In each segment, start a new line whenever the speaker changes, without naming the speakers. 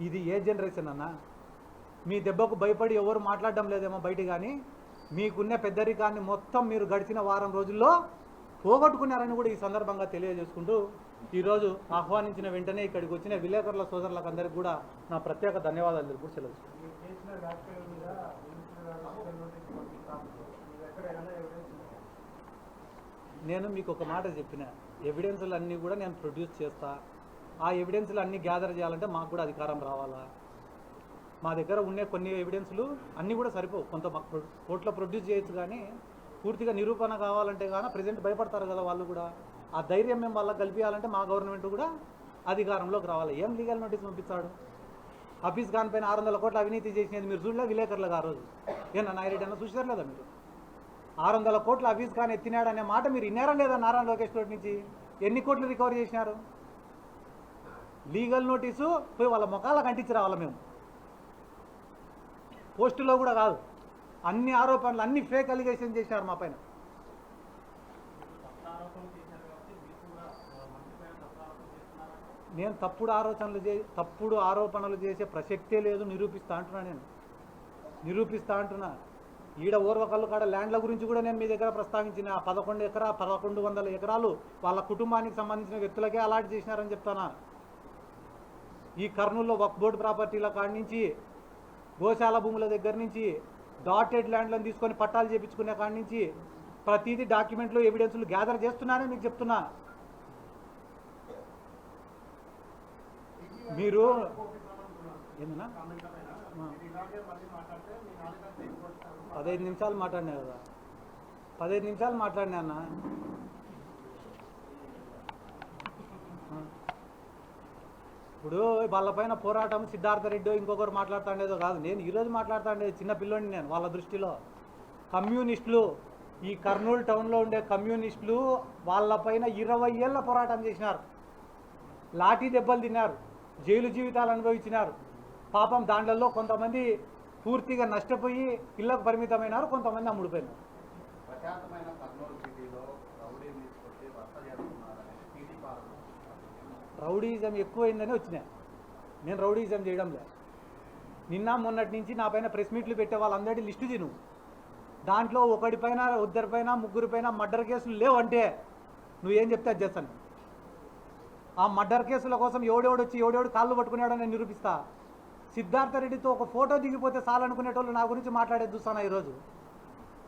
ఇది ఏ జనరేషన్ అన్న? మీ దెబ్బకు భయపడి ఎవరు మాట్లాడడం లేదేమో బయట, కానీ మీకున్న పెద్దరికాన్ని మొత్తం మీరు గడిచిన వారం రోజుల్లో పోగొట్టుకున్నారని కూడా ఈ సందర్భంగా తెలియజేసుకుంటూ ఈరోజు ఆహ్వానించిన వెంటనే ఇక్కడికి వచ్చిన విలేకరుల సోదరులకు అందరికీ కూడా నా ప్రత్యేక ధన్యవాదాలు తెలుపు సెలవు. నేను మీకు ఒక మాట చెప్పిన, ఎవిడెన్స్లు అన్నీ కూడా నేను ప్రొడ్యూస్ చేస్తా. ఆ ఎవిడెన్స్లు అన్నీ గ్యాదర్ చేయాలంటే మాకు కూడా అధికారం రావాలా. మా దగ్గర ఉండే కొన్ని ఎవిడెన్స్లు అన్నీ కూడా సరిపోవు. కొంత కోర్టులో ప్రొడ్యూస్ చేయొచ్చు, కానీ పూర్తిగా నిరూపణ కావాలంటే కానీ ప్రజెంట్ భయపడతారు కదా వాళ్ళు కూడా. ఆ ధైర్యం మేము వాళ్ళకి కల్పించాలంటే మా గవర్నమెంట్ కూడా అధికారంలోకి రావాలి. ఏం లీగల్ నోటీస్ పంపించాడు? హఫీజ్ ఖాన్ పైన 600 కోట్ల అవినీతి చేసినది మీరు చూడలే విలేకరులుగా? ఆ రోజు ఏనా నాయరెడ్డి అన్న చూసారు లేదా మీరు? 600 కోట్ల హఫీజ్ ఖాన్ ఎత్తినాడు అనే మాట మీరు విన్నారా లేదా? నారా లోకేష్ తోటి నుంచి ఎన్ని కోట్లు రికవరీ చేసినారు? లీగల్ నోటీసు పోయి వాళ్ళ ముఖాలకు అంటించి రావాలి మేము. పోస్టులో కూడా కాదు, అన్ని ఆరోపణలు అన్ని ఫేక్ అలిగేషన్ చేశారు మా పైన. నేను తప్పుడు ఆరోపణలు చేసే ప్రసక్తే లేదు. నిరూపిస్తా అంటున్నా. ఈడ ఓర్వకల్లు కాడ ల్యాండ్ల గురించి కూడా నేను మీ దగ్గర ప్రస్తావించిన. 1100 ఎకరాలు వాళ్ళ కుటుంబానికి సంబంధించిన వ్యక్తులకే అలాట్ చేసినారని చెప్తానా. ఈ కర్నూలులో వక్ఫ్ బోర్డు ప్రాపర్టీల కాడి నుంచి, గోశాల భూముల దగ్గర నుంచి, డాటెడ్ ల్యాండ్లను తీసుకొని పట్టాలు చేయించుకునే కాడి నుంచి ప్రతిదీ డాక్యుమెంట్లు ఎవిడెన్స్లు గ్యాదర్ చేస్తున్నానని మీకు చెప్తున్నా. మీరు ఏందన్నా 15 నిమిషాలు మాట్లాడినా కదా, 15 నిమిషాలు మాట్లాడినా అన్న. ఇప్పుడు వాళ్ళపైన పోరాటం సిద్ధార్థ రెడ్డి ఇంకొకరు మాట్లాడుతుండేదో కాదు. నేను ఈరోజు మాట్లాడుతుండేది చిన్న పిల్లోని. నేను వాళ్ళ దృష్టిలో కమ్యూనిస్టులు, ఈ కర్నూలు టౌన్లో ఉండే కమ్యూనిస్టులు వాళ్ళపైన 20 ఏళ్ళ పోరాటం చేసినారు. లాఠీ దెబ్బలు తిన్నారు, జైలు జీవితాలు అనుభవించినారు. పాపం దాంట్లో కొంతమంది పూర్తిగా నష్టపోయి ఇళ్లకు పరిమితమైనారు, కొంతమంది అమ్ముడిపోయినారు. రౌడీజం ఎక్కువైందని వచ్చినా. నేను రౌడీజం చేయడం లేదు. నిన్న మొన్నటి నుంచి నా పైన ప్రెస్ మీట్లు పెట్టే వాళ్ళందరి లిస్టు తిను. దాంట్లో ఒకటిపైన, ఇద్దరిపైన, ముగ్గురిపైన మర్డర్ కేసులు లేవంటే నువ్వేం చెప్తే అది చేస్తాను. ఆ మర్డర్ కేసుల కోసం ఎవడెవడు కాళ్ళు పట్టుకున్నాడో నేను నిరూపిస్తా. సిద్ధార్థ రెడ్డితో ఒక ఫోటో దిగిపోతే చాలనుకునేటోళ్ళు నా గురించి మాట్లాడేది చూస్తాను. ఈరోజు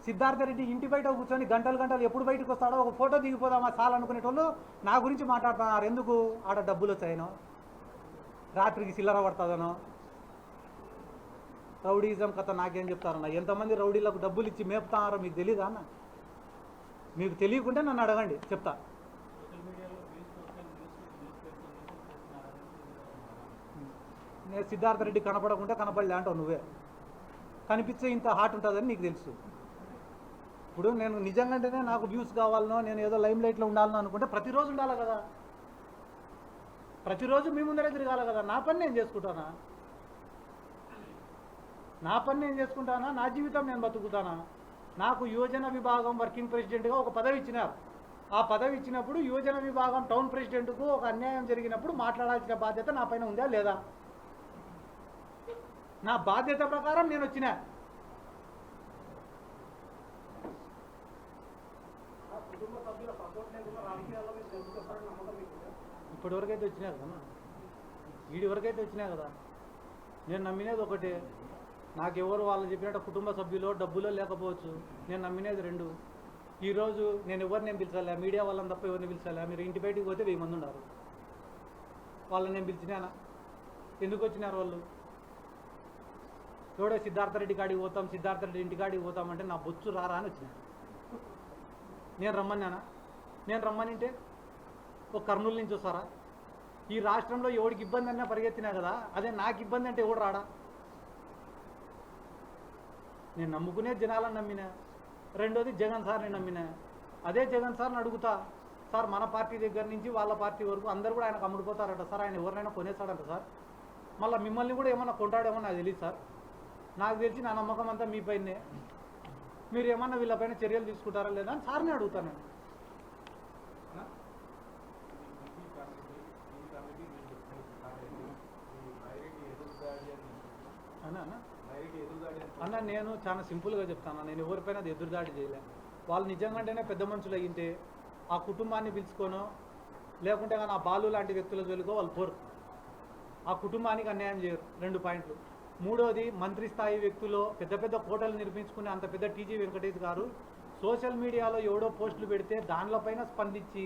సిద్ధార్థ రెడ్డి ఇంటి బయట కూర్చొని గంటలు ఎప్పుడు బయటకు వస్తాడో ఒక ఫోటో దిగిపోదామా చాలనుకునేటోళ్ళు నా గురించి మాట్లాడుతున్నారు. ఎందుకు? ఆడ డబ్బులు వచ్చాయనో, రాత్రికి చిల్లర పడుతుందనో. రౌడీజం కథ నాకేం చెప్తారన్న? ఎంతమంది రౌడీలకు డబ్బులు ఇచ్చి మేపుతున్నారో మీకు తెలీదా అన్న? మీకు తెలియకుంటే నన్ను అడగండి, చెప్తా. నేను సిద్ధార్థ రెడ్డి కనపడకుంటే కనపడలే అంటావు నువ్వే. కనిపించే ఇంత హార్ట్ ఉంటుందని నీకు తెలుసు. ఇప్పుడు నేను నిజంగానే నాకు వ్యూస్ కావాలనో, నేను ఏదో లైమ్ లైట్లో ఉండాలనో అనుకుంటే ప్రతిరోజు ఉండాలి కదా, ప్రతిరోజు మీ ముందరే తిరగాలి కదా. నా పని నేను చేసుకుంటానా? నా జీవితం నేను బతుకుతానా? నాకు యువజన విభాగం వర్కింగ్ ప్రెసిడెంట్గా ఒక పదవి ఇచ్చినారు. ఆ పదవి ఇచ్చినప్పుడు యువజన విభాగం టౌన్ ప్రెసిడెంట్కు ఒక అన్యాయం జరిగినప్పుడు మాట్లాడాల్సిన బాధ్యత నా పైన ఉందా లేదా? నా బాధ్యత ప్రకారం నేను వచ్చినా. ఇప్పటివరకైతే వచ్చినా కదా, వీడి వరకైతే వచ్చినా కదా. నేను నమ్మినేది ఒకటే, నాకెవరు వాళ్ళు చెప్పినట్టు కుటుంబ సభ్యులు డబ్బులో లేకపోవచ్చు. నేను నమ్మినేది 2. ఈరోజు నేను ఎవరిని పిలిచాలా? మీడియా వాళ్ళని తప్ప ఎవరిని పిలిచాలా? మీరు ఇంటి బయటికి పోతే 1000 మంది ఉన్నారు. వాళ్ళని నేను పిలిచినానా? ఎందుకు వచ్చినారు వాళ్ళు? ఎవడో సిద్ధార్థ రెడ్డి కాడికి పోతాం, సిద్ధార్థ రెడ్డి ఇంటి కాడికి పోతామంటే నా బొచ్చు రారా అని వచ్చినా. నేను రమ్మన్నానా? నేను రమ్మనింటే ఒక కర్నూలు నుంచి వస్తారా? ఈ రాష్ట్రంలో ఎవడికి ఇబ్బంది అన్నా పరిగెత్తినా కదా. అదే నాకు ఇబ్బంది అంటే ఎవడు రాడా? నేను నమ్ముకునే జనాలను నమ్మినా. రెండోది జగన్ సార్ని నమ్మినా. అదే జగన్ సార్ని అడుగుతా, సార్ మన పార్టీ దగ్గర నుంచి వాళ్ళ పార్టీ వరకు అందరు కూడా ఆయనకు అమ్ముడుపోతారట సార్, ఆయన ఎవరినైనా కొనేస్తాడంట సార్, మళ్ళీ మిమ్మల్ని కూడా ఏమన్నా కొంటాడేమో నాకు తెలియదు సార్. నాకు తెలిసి నా నమ్మకం అంతా మీ పైనే. మీరు ఏమన్నా వీళ్ళపైన చర్యలు తీసుకుంటారా లేదా అని సార్ని అడుగుతాను నేను. అన్న అన్న అన్న నేను చాలా సింపుల్గా చెప్తాను. నేను ఎవరిపైన అది ఎదురుదాడి చేయలే. వాళ్ళు నిజంగానే పెద్ద మనుషులు అయ్యింటే ఆ కుటుంబాన్ని పిలుచుకోనో లేకుంటే కానీ ఆ బాలు లాంటి వ్యక్తుల జోలికో వాళ్ళు పోరు. ఆ కుటుంబానికి అన్యాయం చేయరు. 2 పాయింట్లు. మూడోది, మంత్రి స్థాయి వ్యక్తులు పెద్ద పెద్ద కోటలు నిర్మించుకునే అంత పెద్ద టీజీ వెంకటేష్ గారు సోషల్ మీడియాలో ఎవడో పోస్టులు పెడితే దానిపైన స్పందించి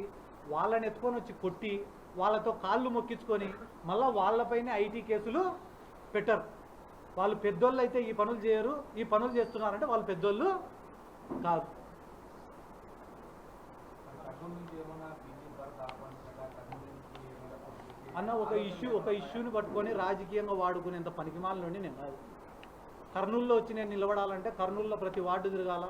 వాళ్ళని ఎత్తుకొని వచ్చి కొట్టి వాళ్ళతో కాళ్ళు మొక్కించుకొని మళ్ళీ వాళ్ళపైన ఐటీ కేసులు పెట్టరు. వాళ్ళు పెద్దోళ్ళు అయితే ఈ పనులు చేయరు. ఈ పనులు చేస్తున్నారంటే వాళ్ళు పెద్దోళ్ళు కాదు. అన్న ఒక ఇష్యూని పట్టుకొని రాజకీయంగా వాడుకునేంత పనికిమాల నుండి నేను కాదు. కర్నూలులో వచ్చి నేను నిలబడాలంటే కర్నూలులో ప్రతి వార్డు తిరగాల,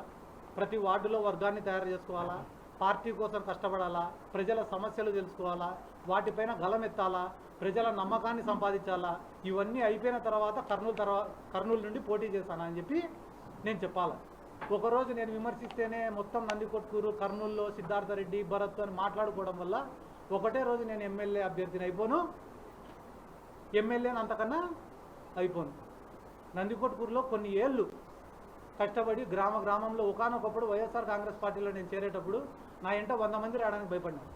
ప్రతి వార్డులో వర్గాన్ని తయారు చేసుకోవాలా, పార్టీ కోసం కష్టపడాలా, ప్రజల సమస్యలు తెలుసుకోవాలా, వాటిపైన గలమెత్తాలా, ప్రజల నమ్మకాన్ని సంపాదించాలా. ఇవన్నీ అయిపోయిన తర్వాత కర్నూలు నుండి పోటీ చేశాను అని చెప్పి నేను చెప్పాలి. ఒకరోజు నేను విమర్శిస్తేనే మొత్తం నందికొట్కూరు, కర్నూలులో సిద్ధార్థరెడ్డి, భరత్ అని మాట్లాడుకోవడం వల్ల ఒకటే రోజు నేను ఎమ్మెల్యే అభ్యర్థిని అయిపోను, ఎమ్మెల్యేని అంతకన్నా అయిపోను. నందికొట్కూరులో కొన్ని ఏళ్ళు కష్టపడి గ్రామంలో ఒకనొకప్పుడు వైఎస్ఆర్ కాంగ్రెస్ పార్టీలో నేను చేరేటప్పుడు నా ఇంట 100 మంది రావడానికి భయపడ్డాను.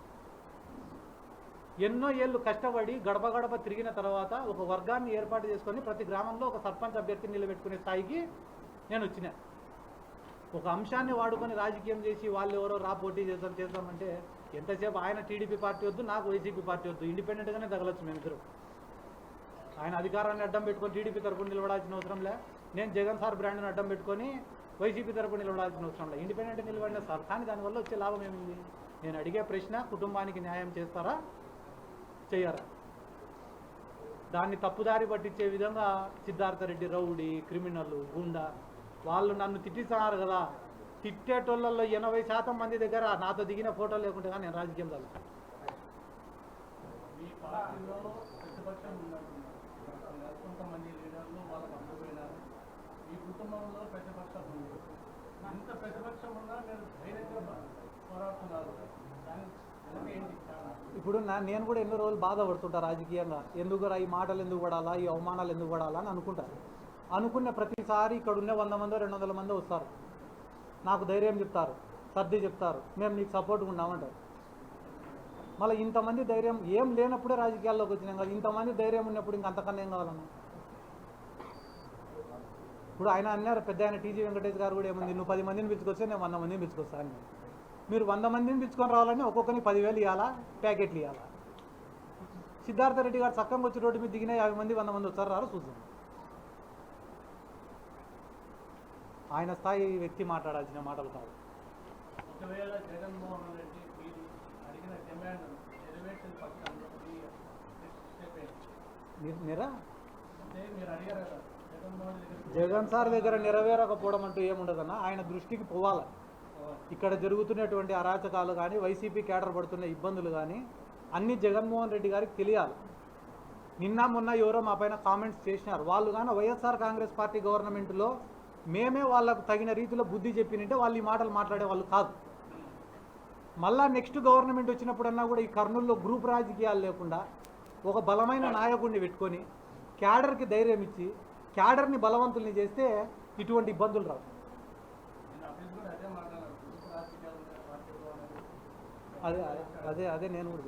ఎన్నో ఏళ్ళు కష్టపడి గడప గడప తిరిగిన తర్వాత ఒక వర్గాన్ని ఏర్పాటు చేసుకొని ప్రతి గ్రామంలో ఒక సర్పంచ్ అభ్యర్థిని నిలబెట్టుకునే స్థాయికి నేను వచ్చిన. ఒక అంశాన్ని వాడుకొని రాజకీయం చేసి వాళ్ళు ఎవరో పోటీ చేద్దామంటే ఎంతసేపు ఆయన టీడీపీ పార్టీ వద్దు, నాకు వైసీపీ పార్టీ వద్దు, ఇండిపెండెంట్గానే తగలొచ్చు మేమిద్దరు. ఆయన అధికారాన్ని అడ్డం పెట్టుకొని టీడీపీ తరపున నిలబడాల్సిన అవసరం లే, నేను జగన్ సార్ బ్రాండ్ని అడ్డం పెట్టుకొని వైసీపీ తరపున నిలబడాల్సిన అవసరం లే, ఇండిపెండెంట్ నిలబడిన సార్. కానీ దానివల్ల వచ్చే లాభం ఏమింది? నేను అడిగే ప్రశ్న, కుటుంబానికి న్యాయం చేస్తారా చెయ్యరా? దాన్ని తప్పుదారి పట్టించే విధంగా సిద్ధార్థరెడ్డి రౌడీ, క్రిమినల్, గుండా వాళ్ళు నన్ను తిట్టిస్తున్నారు కదా. తిట్టేటోళ్ళల్లో 80% మంది దగ్గర నాతో దిగిన ఫోటో లేకుంటే కానీ నేను రాజకీయం కాదు.
కొంతమంది లీడర్లు వాళ్ళకు అందపోయినారు. ఈ కుటుంబంలో ప్రతిపక్షం ఉంది. ఇంత ప్రతిపక్షం ఉన్నా మీరు ధైర్యంగా పోరాడుతున్నారు.
ఇప్పుడు నేను కూడా ఎన్నో రోజులు బాధపడుతుంటా రాజకీయంగా. ఎందుకురా ఈ మాటలు ఎందుకు పడాలా, ఈ అవమానాలు ఎందుకు పడాలా అని అనుకుంటారు. అనుకున్న ప్రతిసారి ఇక్కడ ఉన్న 100 మందో 200 మందో వస్తారు, నాకు ధైర్యం చెప్తారు, సర్ది చెప్తారు, మేము నీకు సపోర్ట్గా ఉన్నామంటారు. మళ్ళీ ఇంతమంది ధైర్యం ఏం లేనప్పుడే రాజకీయాల్లోకి వచ్చినాం కదా. ఇంతమంది ధైర్యం ఉన్నప్పుడు ఇంకంతకన్నా ఏం కావాలన్నా? ఇప్పుడు ఆయన అన్నారు, పెద్ద ఆయన టీజీ వెంకటేష్ గారు కూడా ఏముంది, నువ్వు 10 మందిని పిలుచుకొస్తే నేను 100 మందిని పిలుచుకొస్తాను. మీరు 100 మందిని పిలుచుకొని రావాలని ఒక్కొక్కరికి 10,000 ఇవ్వాలా, ప్యాకెట్లు ఇవ్వాలా? సిద్ధార్థరెడ్డి గారు చక్కగా వచ్చి రోడ్డు మీద దిగిన 50 మంది 100 మంది వచ్చారు రారు చూద్దాం. ఆయన స్థాయి వ్యక్తి మాట్లాడాల్సిన మాటలు కాదు.
ఒకవేళ జగన్మోహన్ రెడ్డి మీరు అడిగిన డిమాండ్ నెరవేర్చిన పక్షంలో మీరు అడిగారు కదా,
జగన్ సార్ దగ్గర నెరవేరకపోవడం అంటూ ఏముండదన్నా. ఆయన దృష్టికి పోవాలి. ఇక్కడ జరుగుతున్నటువంటి అరాచకాలు కానీ, వైసీపీ కేడర్ పడుతున్న ఇబ్బందులు కానీ అన్నీ జగన్మోహన్ రెడ్డి గారికి తెలియాలి. నిన్న మొన్న ఎవరో మా పైన కామెంట్స్ చేసినారు. వాళ్ళు కానీ వైఎస్ఆర్ కాంగ్రెస్ పార్టీ గవర్నమెంట్లో మేమే వాళ్ళకు తగిన రీతిలో బుద్ధి చెప్పినంటే వాళ్ళు ఈ మాటలు మాట్లాడే వాళ్ళు కాదు. మళ్ళా నెక్స్ట్ గవర్నమెంట్ వచ్చినప్పుడన్నా కూడా ఈ కర్నూలులో గ్రూప్ రాజకీయాలు లేకుండా ఒక బలమైన నాయకుడిని పెట్టుకొని క్యాడర్కి ధైర్యం ఇచ్చి క్యాడర్ని బలవంతుల్ని చేస్తే ఇటువంటి ఇబ్బందులు రావు. అదే నేను కూడా